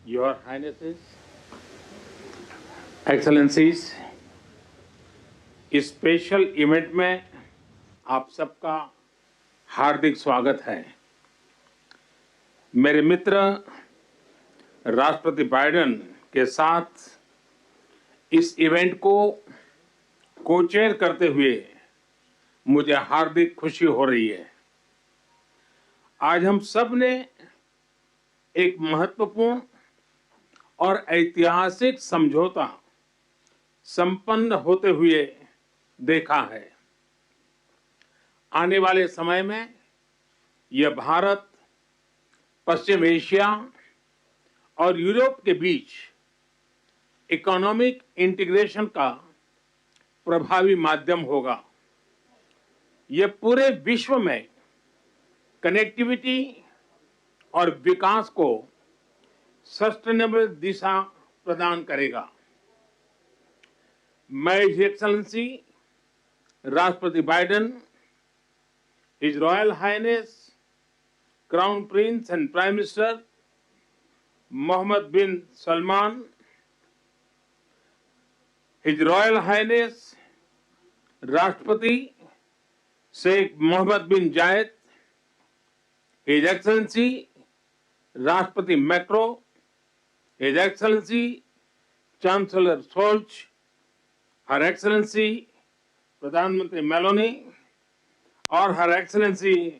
Your Highnesses, Excellencies, इस special event में आप सबका हार्दिक स्वागत है। मेरे मित्र राष्ट्रपति बाइडेन के साथ इस इवेंट को को-चेयर करते हुए मुझे हार्दिक खुशी हो रही है। आज हम सब ने एक महत्वपूर्ण और ऐतिहासिक समझौता संपन्न होते हुए देखा है। आने वाले समय में यह भारत, पश्चिम एशिया और यूरोप के बीच इकोनॉमिक इंटीग्रेशन का प्रभावी माध्यम होगा। यह पूरे विश्व में कनेक्टिविटी और विकास को सस्टेनेबल दिशा प्रदान करेगा। मैं हिज एक्सेलेंसी राष्ट्रपति Biden, his royal highness crown prince and prime minister Mohammed bin Salman, his royal highness राष्ट्रपति Sheikh Mohammed bin Zayed, his excellency राष्ट्रपति Macron, his excellency chancellor Scholz, her excellency प्रधानमंत्री Meloni और her excellency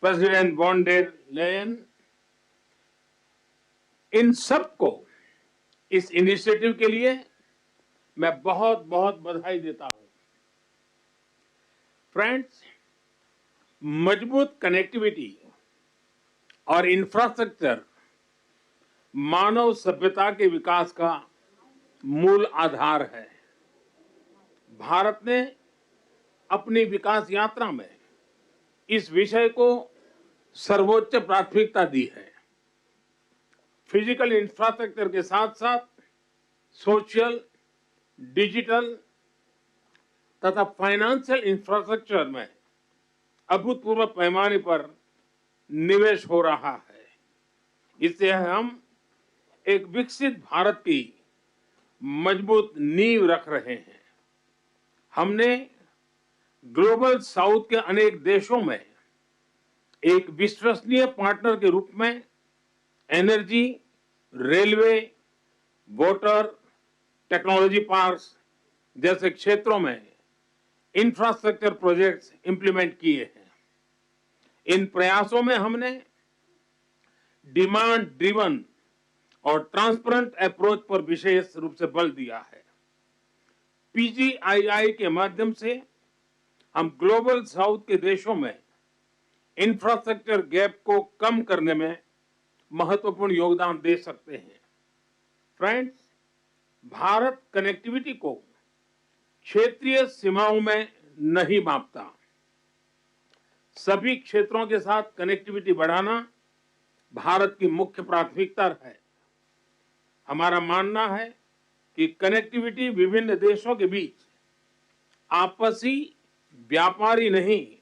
president von der Leyen, इन सबको इस initiative के लिए मैं बहुत बहुत बधाई देता हूं। फ्रेंड्स, मजबूत कनेक्टिविटी और इंफ्रास्ट्रक्चर मानव सभ्यता के विकास का मूल आधार है। भारत ने अपनी विकास यात्रा में इस विषय को सर्वोच्च प्राथमिकता दी है। फिजिकल इंफ्रास्ट्रक्चर के साथ साथ सोशल, डिजिटल तथा फाइनेंशियल इंफ्रास्ट्रक्चर में अभूतपूर्व पैमाने पर निवेश हो रहा है। इससे हम एक विकसित भारत की मजबूत नींव रख रहे हैं। हमने ग्लोबल साउथ के अनेक देशों में एक विश्वसनीय पार्टनर के रूप में energy, railway, water, technology parks जैसे क्षेत्रों में इंफ्रास्ट्रक्चर प्रोजेक्ट्स इंप्लीमेंट किए हैं। इन प्रयासों में हमने डिमांड ड्रिवन और ट्रांसपेरेंट अप्रोच पर विशेष रूप से बल दिया है। पीजीआईआई के माध्यम से हम ग्लोबल साउथ के देशों में इंफ्रास्ट्रक्चर गैप को कम करने में महत्वपूर्ण योगदान दे सकते हैं। फ्रेंड्स, भारत कनेक्टिविटी को क्षेत्रीय सीमाओं में नहीं मापता। सभी क्षेत्रों के साथ कनेक्टिविटी बढ़ाना भारत की मुख्य प्राथमिकता है। हमारा मानना है कि कनेक्टिविटी विभिन्न देशों के बीच आपसी व्यापार ही नहीं,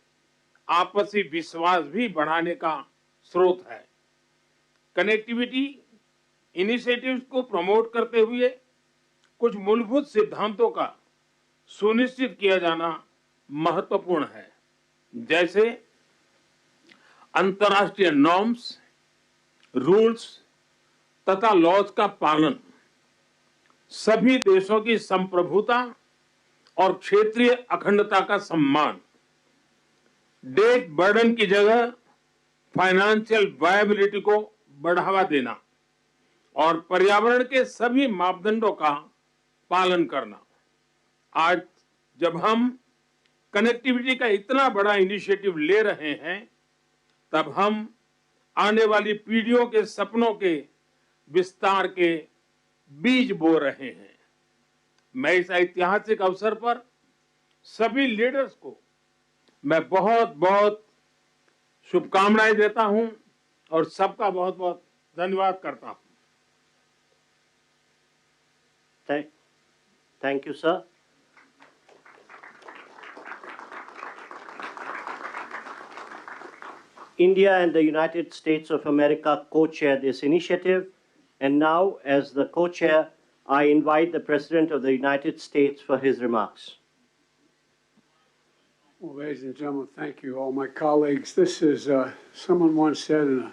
आपसी विश्वास भी बढ़ाने का स्रोत है। कनेक्टिविटी इनिशिएटिव्स को प्रमोट करते हुए कुछ मूलभूत सिद्धांतों का सुनिश्चित किया जाना महत्वपूर्ण है, जैसे अंतर्राष्ट्रीय नॉर्म्स, रूल्स तथा लॉज का पालन, सभी देशों की संप्रभुता और क्षेत्रीय अखंडता का सम्मान, डेट बर्डन की जगह फाइनेंशियल वायबिलिटी को बढ़ावा देना और पर्यावरण के सभी मापदंडों का पालन करना। आज जब हम कनेक्टिविटी का इतना बड़ा इनिशिएटिव ले रहे हैं, तब हम आने वाली पीढ़ियों के सपनों के विस्तार के बीज बो रहे हैं। मैं इस ऐतिहासिक अवसर पर सभी लीडर्स को मैं बहुत बहुत शुभकामनाएं देता हूं और सबका बहुत बहुत धन्यवाद करता हूं। Thank you, sir. India and the United States of America co-chair this initiative. And now, as the co-chair, I invite the President of the United States for his remarks. Well, ladies and gentlemen, thank you, all my colleagues. This is, someone once said in a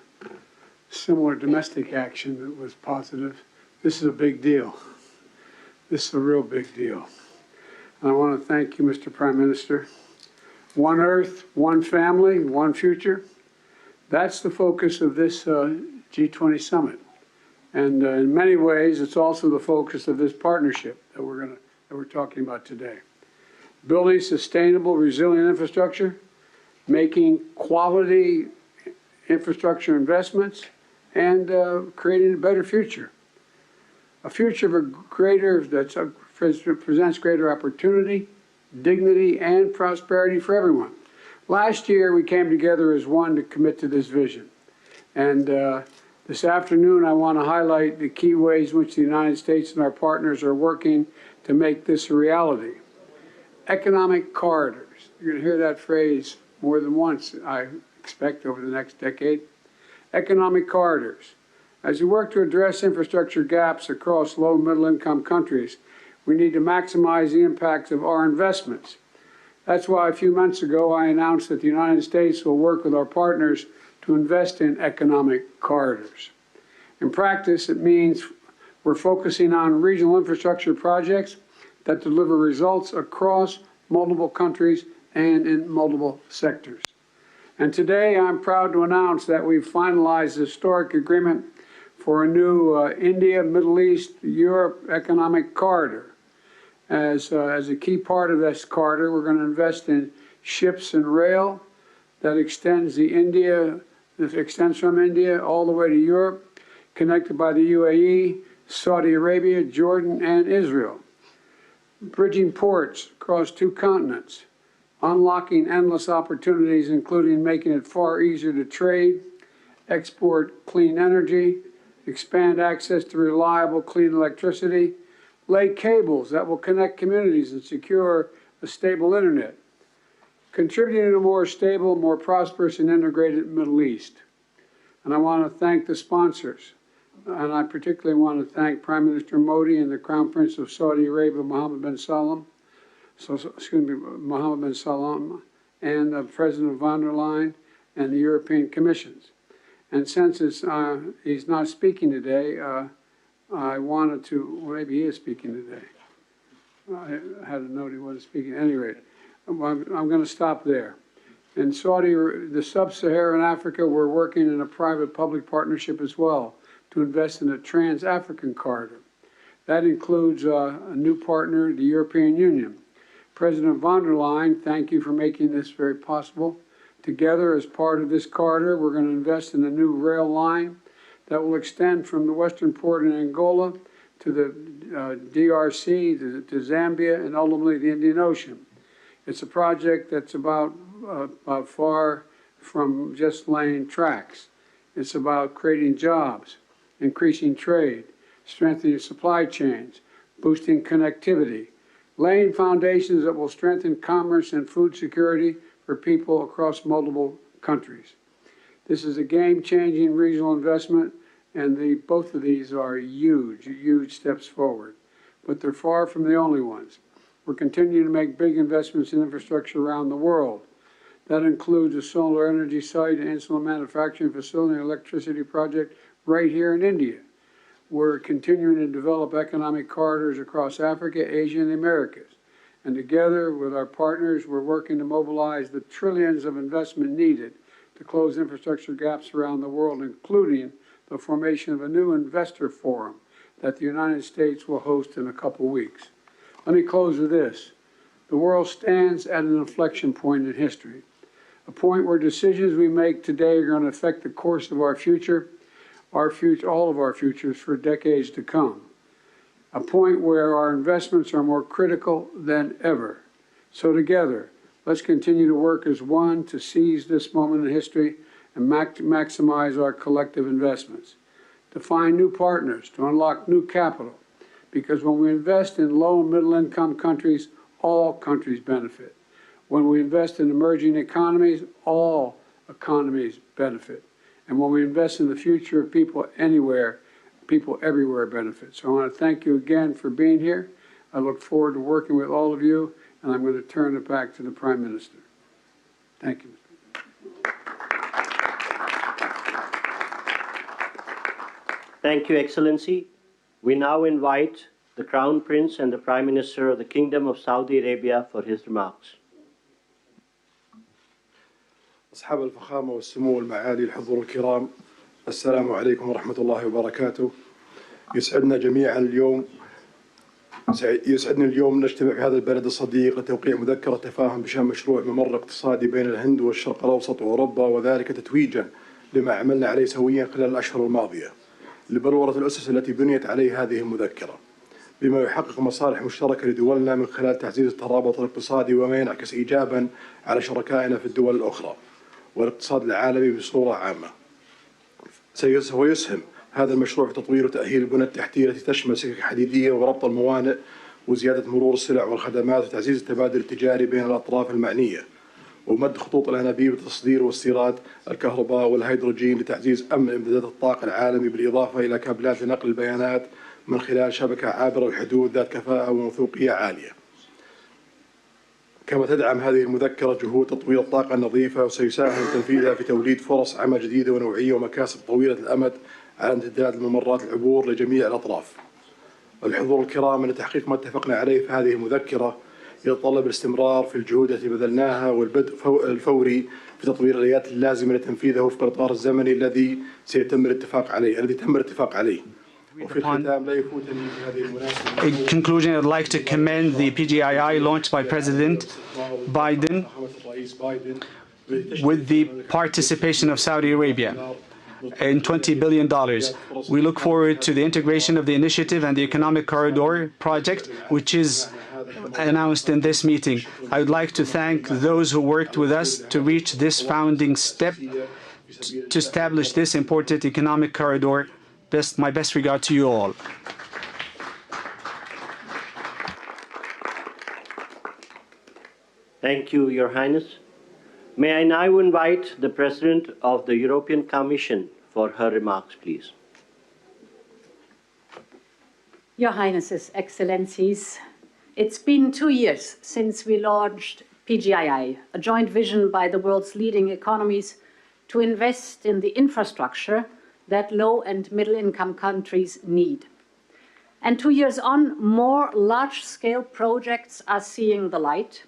similar domestic action that was positive, this is a big deal. This is a real big deal. And I want to thank you, Mr. Prime Minister. One Earth, one family, one future. That's the focus of this G20 Summit. And in many ways, it's also the focus of this partnership that we're talking about today. Building sustainable, resilient infrastructure, making quality infrastructure investments, and creating a better future. A future that presents greater opportunity, dignity, and prosperity for everyone. Last year, we came together as one to commit to this vision. And this afternoon, I want to highlight the key ways in which the United States and our partners are working to make this a reality. Economic corridors. You're going to hear that phrase more than once, I expect, over the next decade. Economic corridors. As we work to address infrastructure gaps across low and middle income countries, we need to maximize the impacts of our investments. That's why a few months ago I announced that the United States will work with our partners to invest in economic corridors. In practice, it means we're focusing on regional infrastructure projects that deliver results across multiple countries and in multiple sectors. And today I'm proud to announce that we've finalized a historic agreement for a new India, Middle East, Europe economic corridor. As a key part of this corridor, we're going to invest in ships and rail that extends from India all the way to Europe, connected by the UAE, Saudi Arabia, Jordan, and Israel. Bridging ports across 2 continents, unlocking endless opportunities, including making it far easier to trade, export clean energy, expand access to reliable, clean electricity, lay cables that will connect communities and secure a stable internet, contributing to a more stable, more prosperous, and integrated Middle East. And I want to thank the sponsors. And I particularly want to thank Prime Minister Modi and the Crown Prince of Saudi Arabia, Mohammed bin Salman, and President von der Leyen and the European Commissions. And since he's not speaking today, I wanted to, well, maybe he is speaking today. I had a note he wasn't speaking. At any rate, I'm going to stop there. In the sub-Saharan Africa, we're working in a private-public partnership as well to invest in a trans-African corridor. That includes a new partner, the European Union. President von der Leyen, thank you for making this very possible. Together, as part of this corridor, we're going to invest in a new rail line that will extend from the western port in Angola to the DRC, to Zambia, and ultimately the Indian Ocean. It's a project that's about far from just laying tracks. It's about creating jobs, increasing trade, strengthening supply chains, boosting connectivity, laying foundations that will strengthen commerce and food security for people across multiple countries. This is a game-changing regional investment, and both of these are huge, huge steps forward. But they're far from the only ones. We're continuing to make big investments in infrastructure around the world. That includes a solar energy site, an insulin manufacturing facility, and electricity project right here in India. We're continuing to develop economic corridors across Africa, Asia, and the Americas. And together with our partners, we're working to mobilize the trillions of investment needed to close infrastructure gaps around the world, including the formation of a new investor forum that the United States will host in a couple weeks. Let me close with this. The world stands at an inflection point in history, a point where decisions we make today are going to affect the course of our future, all of our futures for decades to come. A point where our investments are more critical than ever. So together, let's continue to work as one to seize this moment in history and maximize our collective investments, to find new partners, to unlock new capital, because when we invest in low and middle income countries, all countries benefit. When we invest in emerging economies, all economies benefit. And when we invest in the future of people anywhere, people everywhere benefit. So I want to thank you again for being here. I look forward to working with all of you, and I'm going to turn it back to the Prime Minister. Thank you. Thank you, Excellency. We now invite the Crown Prince and the Prime Minister of the Kingdom of Saudi Arabia for his remarks. أصحاب الفخامة والسمو والمعالي الحضور الكرام، السلام عليكم ورحمة الله وبركاته. يسعدني اليوم نجتمع في هذا البلد الصديق لتوقيع مذكرة تفاهم بشأن مشروع ممر اقتصادي بين الهند والشرق الأوسط وأوروبا، وذلك تتويجا لما عملنا عليه سويا خلال الأشهر الماضية لبلورة الأسس التي بنيت عليه هذه المذكرة، بما يحقق مصالح مشتركة لدولنا من خلال تعزيز الترابط الاقتصادي وما ينعكس إيجابا على شركائنا في الدول الأخرى والاقتصاد العالمي بصورة عامة. سيسهم هذا المشروع في تطوير وتأهيل البنى التحتية التي تشمل سكك حديدية وربط الموانئ وزيادة مرور السلع والخدمات وتعزيز التبادل التجاري بين الأطراف المعنية، ومد خطوط الأنابيب لتصدير واستيراد الكهرباء والهيدروجين لتعزيز أمن إمدادات الطاقة العالمي، بالإضافة إلى كابلات لنقل البيانات من خلال شبكة عابرة الحدود ذات كفاءة وموثوقية عالية. كما تدعم هذه المذكرة جهود تطوير الطاقة النظيفة، وسيساهم تنفيذها في توليد فرص عمل جديدة ونوعية ومكاسب طويلة الأمد على امتداد الممرات العبور لجميع الأطراف. الحضور الكرام، أن تحقيق ما اتفقنا عليه في هذه المذكرة يتطلب الاستمرار في الجهود التي بذلناها والبدء الفوري في تطوير الآليات اللازمة لتنفيذه وفق الإطار الزمني الذي تم الاتفاق عليه. In conclusion, I'd like to commend the PGII launched by President Biden with the participation of Saudi Arabia in $20 billion. We look forward to the integration of the initiative and the Economic Corridor project, which is announced in this meeting. I would like to thank those who worked with us to reach this founding step to establish this important economic corridor. My best regard to you all. Thank you, Your Highness. May I now invite the President of the European Commission for her remarks, please. Your Highnesses, Excellencies, it's been 2 years since we launched PGII, a joint vision by the world's leading economies to invest in the infrastructure that low and middle income countries need. And 2 years on, more large-scale projects are seeing the light,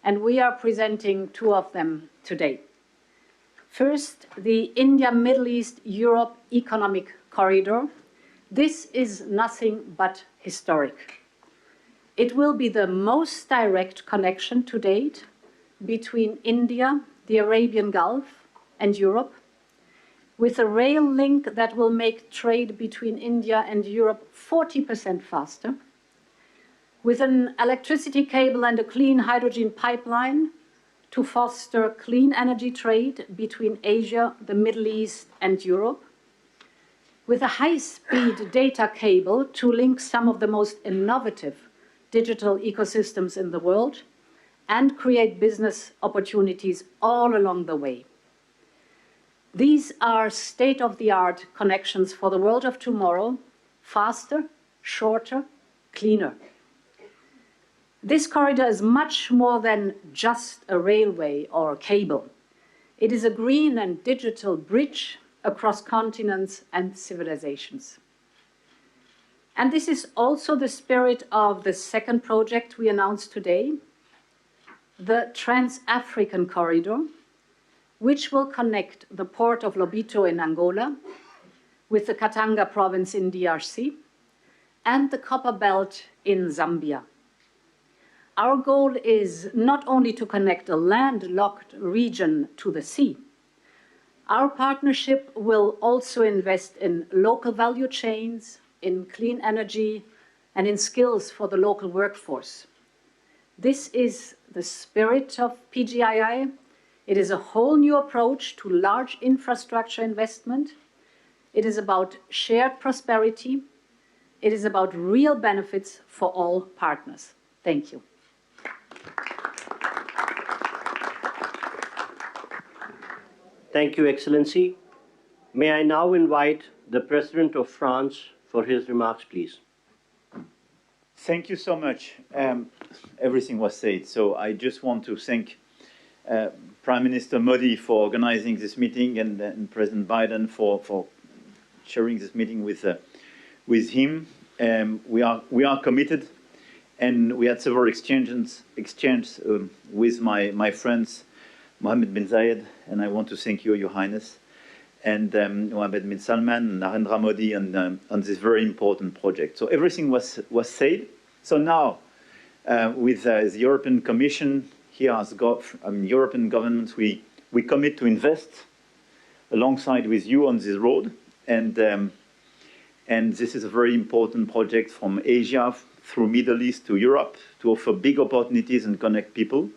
and we are presenting 2 of them today. First, the India-Middle East-Europe Economic Corridor. This is nothing but historic. It will be the most direct connection to date between India, the Arabian Gulf, and Europe, with a rail link that will make trade between India and Europe 40% faster, with an electricity cable and a clean hydrogen pipeline to foster clean energy trade between Asia, the Middle East, and Europe, with a high-speed data cable to link some of the most innovative digital ecosystems in the world and create business opportunities all along the way. These are state-of-the-art connections for the world of tomorrow, faster, shorter, cleaner. This corridor is much more than just a railway or a cable. It is a green and digital bridge across continents and civilizations. And this is also the spirit of the second project we announced today, the Trans-African Corridor, which will connect the port of Lobito in Angola with the Katanga province in DRC and the Copper Belt in Zambia. Our goal is not only to connect a landlocked region to the sea. Our partnership will also invest in local value chains, in clean energy, and in skills for the local workforce. This is the spirit of PGII. It is a whole new approach to large infrastructure investment. It is about shared prosperity. It is about real benefits for all partners. Thank you. Thank you, Excellency. May I now invite the President of France for his remarks, please. Thank you so much. Everything was said, so I just want to thank Prime Minister Modi for organizing this meeting and President Biden for sharing this meeting with him. We are committed, and we had several exchanges with my friends, Mohammed bin Zayed, and I want to thank you, Your Highness, and Mohammed bin Salman and Narendra Modi on this very important project. So everything was said. So now, with the European Commission, here as European governments, we commit to invest alongside with you on this road, and this is a very important project from Asia through Middle East to Europe to offer big opportunities and connect people.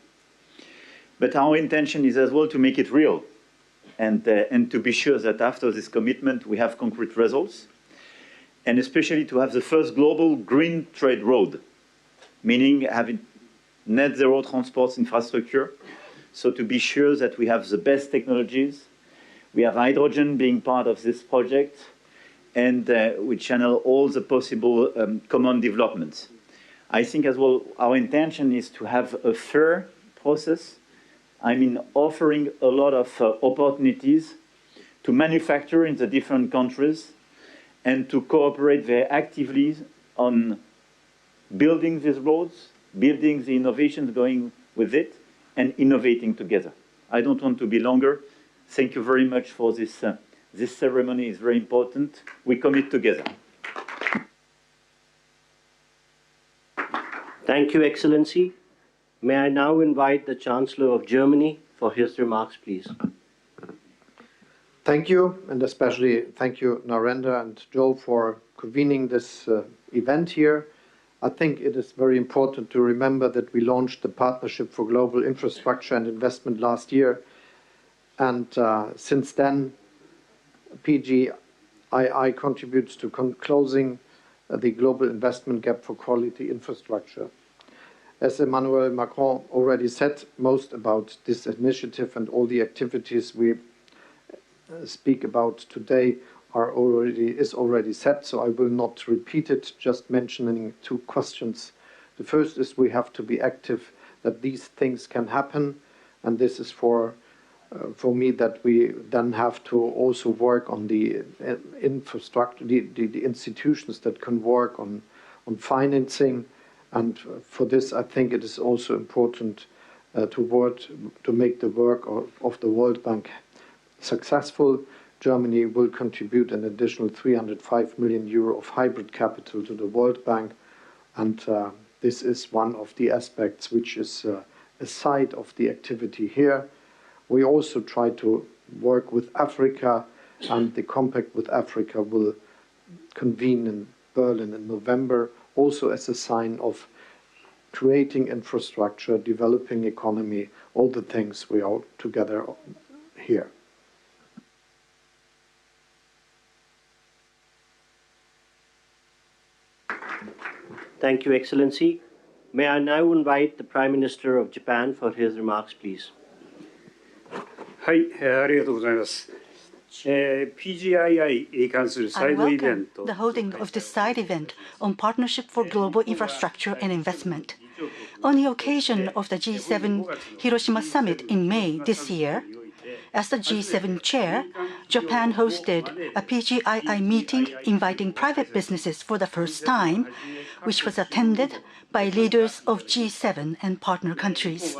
But our intention is as well to make it real, and to be sure that after this commitment we have concrete results, and especially to have the first global green trade road, meaning having net zero transport infrastructure, so to be sure that we have the best technologies. We have hydrogen being part of this project, and we channel all the possible common developments. I think as well our intention is to have a fair process, I mean offering a lot of opportunities to manufacture in the different countries and to cooperate very actively on building these roads, building the innovations going with it, and innovating together. I don't want to be longer. Thank you very much for this. This ceremony is very important. We commit together. Thank you, Excellency. May I now invite the Chancellor of Germany for his remarks, please. Thank you, and especially thank you, Narendra and Joe, for convening this event here. I think it is very important to remember that we launched the Partnership for Global Infrastructure and Investment last year, and since then, PGII contributes to closing the global investment gap for quality infrastructure. As Emmanuel Macron already said, most about this initiative and all the activities we speak about today is already set, so I will not repeat it, just mentioning two questions. The first is we have to be active that these things can happen, and this is for me that we then have to also work on the infrastructure, the institutions that can work on financing, and for this I think it is also important to make the work of the World Bank successful. Germany will contribute an additional 305 million euro of hybrid capital to the World Bank, and this is one of the aspects which is a side of the activity here. We also try to work with Africa, and the compact with Africa will convene in Berlin in November, also as a sign of creating infrastructure, developing economy, all the things we are together here. Thank you, Excellency. May I now invite the Prime Minister of Japan for his remarks, please. はい、ありがとうございます。PGII に関するサ I イドイベン welcome ト the holding of this side event on Partnership for Global Infrastructure and Investment. On the occasion of the G7 Hiroshima Summit in May this year, as the G7 chair, Japan hosted a PGII meeting inviting private businesses for the first time, which was attended by leaders of G7 and partner countries.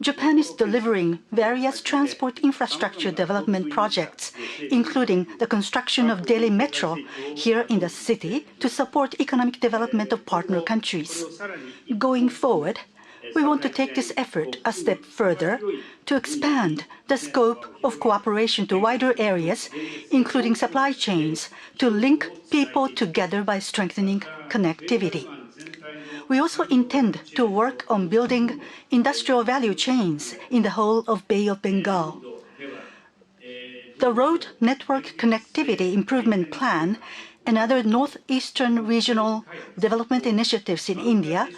Japan is delivering various transport infrastructure development projects, including the construction of Delhi Metro here in the city to support economic development of partner countries. Going forward, we want to take this effort a step further to expand the scope of cooperation to wider areas, including supply chains, to link people together by strengthening connectivity. We also intend to work on building industrial value chains in the whole of Bay of Bengal. The Road Network Connectivity Improvement Plan and other northeastern regional development initiatives in India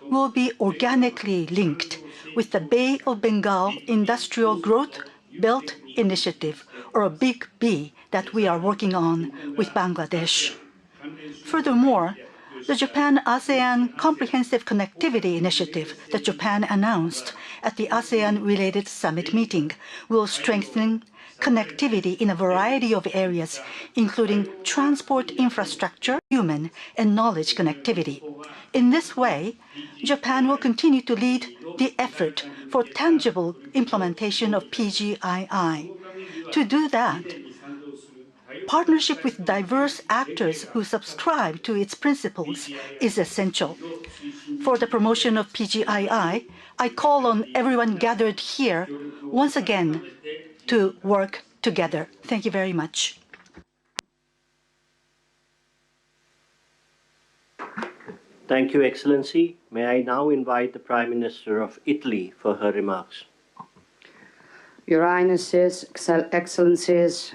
will be organically linked with the Bay of Bengal Industrial Growth Belt Initiative, or Big B, that we are working on with Bangladesh. Furthermore, the Japan-ASEAN Comprehensive Connectivity Initiative that Japan announced at the ASEAN-related summit meeting will strengthen connectivity in a variety of areas, including transport infrastructure, human and knowledge connectivity. In this way, Japan will continue to lead the effort for tangible implementation of PGII. To do that, partnership with diverse actors who subscribe to its principles is essential. For the promotion of PGII, I call on everyone gathered here once again to work together. Thank you very much. Thank you, Excellency. May I now invite the Prime Minister of Italy for her remarks. Your Highnesses, Excellencies,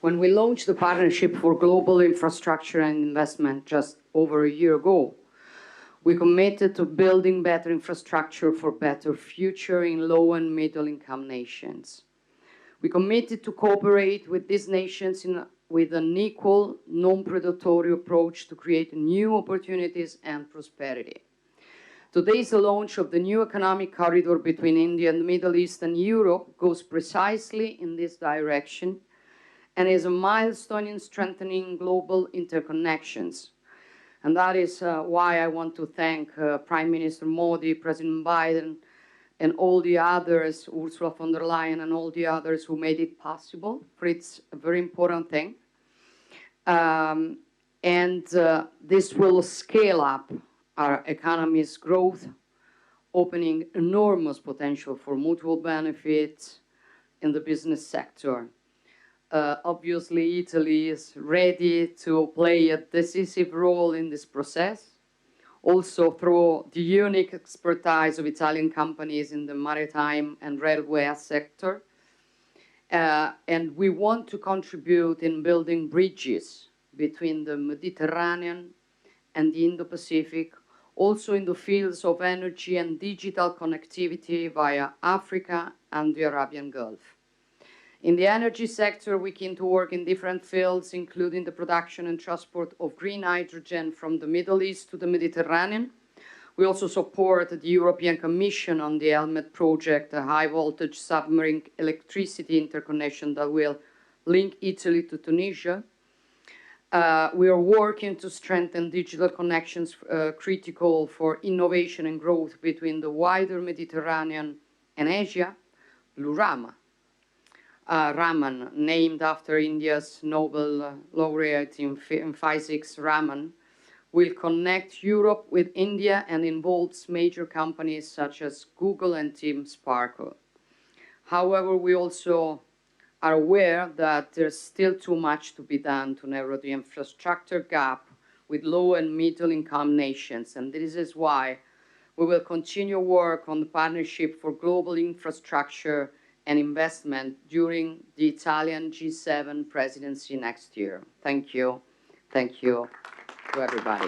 when we launched the Partnership for Global Infrastructure and Investment just over a year ago, we committed to building better infrastructure for better future in low and middle income nations. We committed to cooperate with these nations with an equal, non-predatory approach to create new opportunities and prosperity. Today's launch of the new economic corridor between India and the Middle East and Europe goes precisely in this direction and is a milestone in strengthening global interconnections. And that is why I want to thank Prime Minister Modi, President Biden, and all the others, Ursula von der Leyen and all the others who made it possible, for it's a very important thing. This will scale up our economy's growth, opening enormous potential for mutual benefits in the business sector. Obviously, Italy is ready to play a decisive role in this process, also through the unique expertise of Italian companies in the maritime and railway sector. And we want to contribute in building bridges between the Mediterranean and the Indo-Pacific, also in the fields of energy and digital connectivity via Africa and the Arabian Gulf. In the energy sector, we can to work in different fields, including the production and transport of green hydrogen from the Middle East to the Mediterranean. We also support the European Commission on the Helmet project, a high-voltage submarine electricity interconnection that will link Italy to Tunisia. We are working to strengthen digital connections critical for innovation and growth between the wider Mediterranean and Asia, Lurama. Raman, named after India's Nobel laureate in physics, Raman, will connect Europe with India and involves major companies such as Google and Team Sparkle. However, we also are aware that there's still too much to be done to narrow the infrastructure gap with low and middle income nations, and this is why we will continue work on the Partnership for Global Infrastructure and investment during the Italian G7 presidency next year. Thank you. Thank you to everybody.